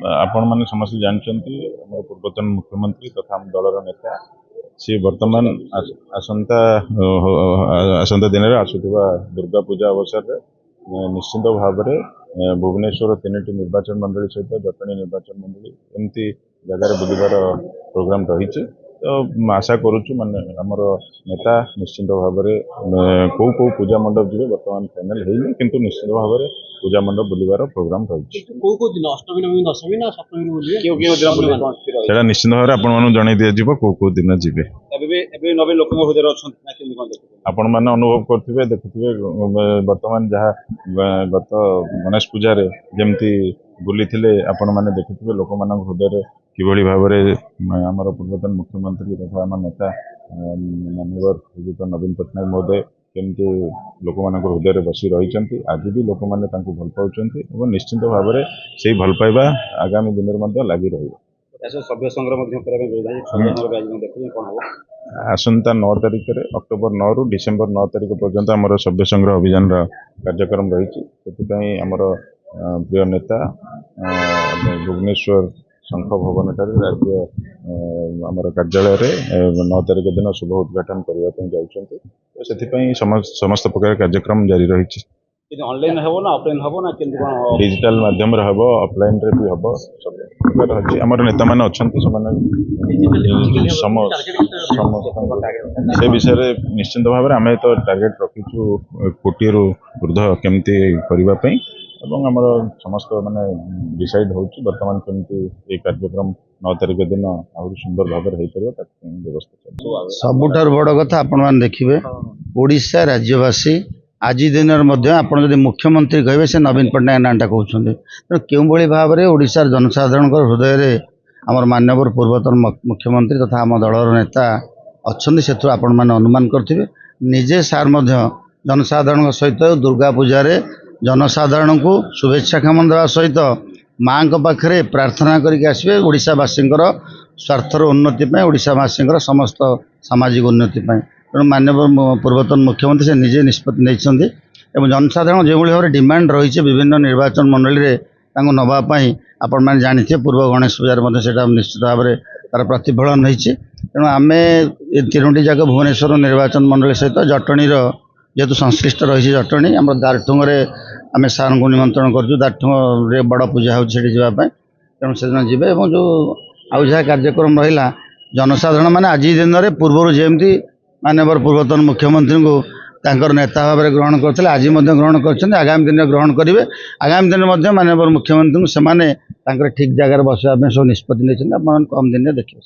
आपण मैंने समस्त जानते पूर्वतन मुख्यमंत्री तथा आम दलर नेता सी वर्तमान आसंता दिन में आसुवा दुर्गा पूजा अवसर में निश्चिंत भाव में भुवनेश्वर 3टी निर्वाचन मंडली सहित जटणी निर्वाचन मंडली एमती जगार बुलबार प्रोग्राम रही। तो आशा करुचु माने आमर नेता निश्चिंत भाव में कौ कौ पूजा मंडप जी बर्तमान फाइनाल है किंतु निश्चित भाव में पूजा मंडप बुलबार प्रोग्राम रही। निश्चित भाव में आपण जन दि कौ कौ दिन जी आपण मैंने अनुभव करेंगे देखुए बर्तमान जहाँ गत गणेश पूजा जमती बुली आपण मैंने देखुए लोक मान हृदय किभली भाव में आमर पूर्वतन मुख्यमंत्री तथा आम नेता माननीय श्रीजुत नवीन पट्टनायक महोदय केमती लोक मान हृदय बसी रही आज भी लोक मैंने भल पाँच निश्चित भाव में से भल पाइबा आगामी दिन में लगी रही। सभ्य संग्रह आसंता 9 तारिख में अक्टोबर 9 रु डिसेम्बर 9 तारिख पर्यंत आमर सभ्य संग्रह अभियान कार्यक्रम रही। आमर प्रिय नेता भुवनेश्वर शंख भवन ठारे राज्य आमर कार्यालय 9 तारिख दिन शुभ उद्घाटन करने जाउछन्ते। तो सेथिपई समस्त प्रकार कार्यक्रम जारी रही। ऑनलाइन हेबो ना ऑफलाइन हेबो ना केन डिजिटल माध्यम रे हेबो ऑफलाइन रे भी हेबो सब प्रकार अछि। हमर नेता माने अछन्ति समान से विषय रे निश्चित भाव में आमे तो टार्गेट रखिछु 1 कोटी रु ऊर्ध्व केमती करबा पई एवं हमर समस्त माने डिसाइड होछि वर्तमान केमती ए कार्यक्रम 9 तारिख दिन आहुरी सुंदर भाव में हेइ परियो तक व्यवस्था सबुठार बड़ कथा आपण मान देखिबे ओडिशा राज्यवासी आज दिन आपड़ मुख्यमंत्री कहे से नवीन पट्टनायक नाटा कहते तेणु क्यों भाव में ओडिशार जनसाधारण हृदय में आमर माननीय पूर्वतन मुख्यमंत्री तथा आम दलर नेता अच्छा से आपण मैंने अनुमान करेंगे निजे सार जनसाधारण सहित दुर्गा पूजा जनसाधारण को शुभेच्छा कामना देवा सहित माँ पाखे प्रार्थना करके आसवे ओडिशावासी स्वार्थर उन्नति ओडिशावासी समस्त सामाजिक उन्नति तेणु माननीय पूर्वतन मुख्यमंत्री से निजे निष्पत्ति नहीं जनसाधारण जो भाव में डिमांड रही विभिन्न निर्वाचन मंडली में नापी आपण मैंने जानी पूर्व गणेश पूजार निश्चित भाव में तार प्रतिफलन होती। तेणु आम 3टी जगह भुवनेश्वर निर्वाचन मंडली सहित जटणीर जेहेतु संश्लिष्ट रही जटणी आम दारठुंगे आम सार को निमंत्रण करूँ दारठुंगे बड़ पूजा हो जावाई तेणु से दिन जी जो आउ जहाँ कार्यक्रम रहा जनसाधारण मैंने आज दिन में पूर्व जमी माननीय पूर्वतन मुख्यमंत्री को तांकर नेता भाव में ग्रहण करते आज ग्रहण कर आगामी दिन में ग्रहण करेंगे। आगामी दिन में माननीय मुख्यमंत्री को ठीक जगह बसवाई सब निष्पत्ति नहीं कम दिन में देखिए।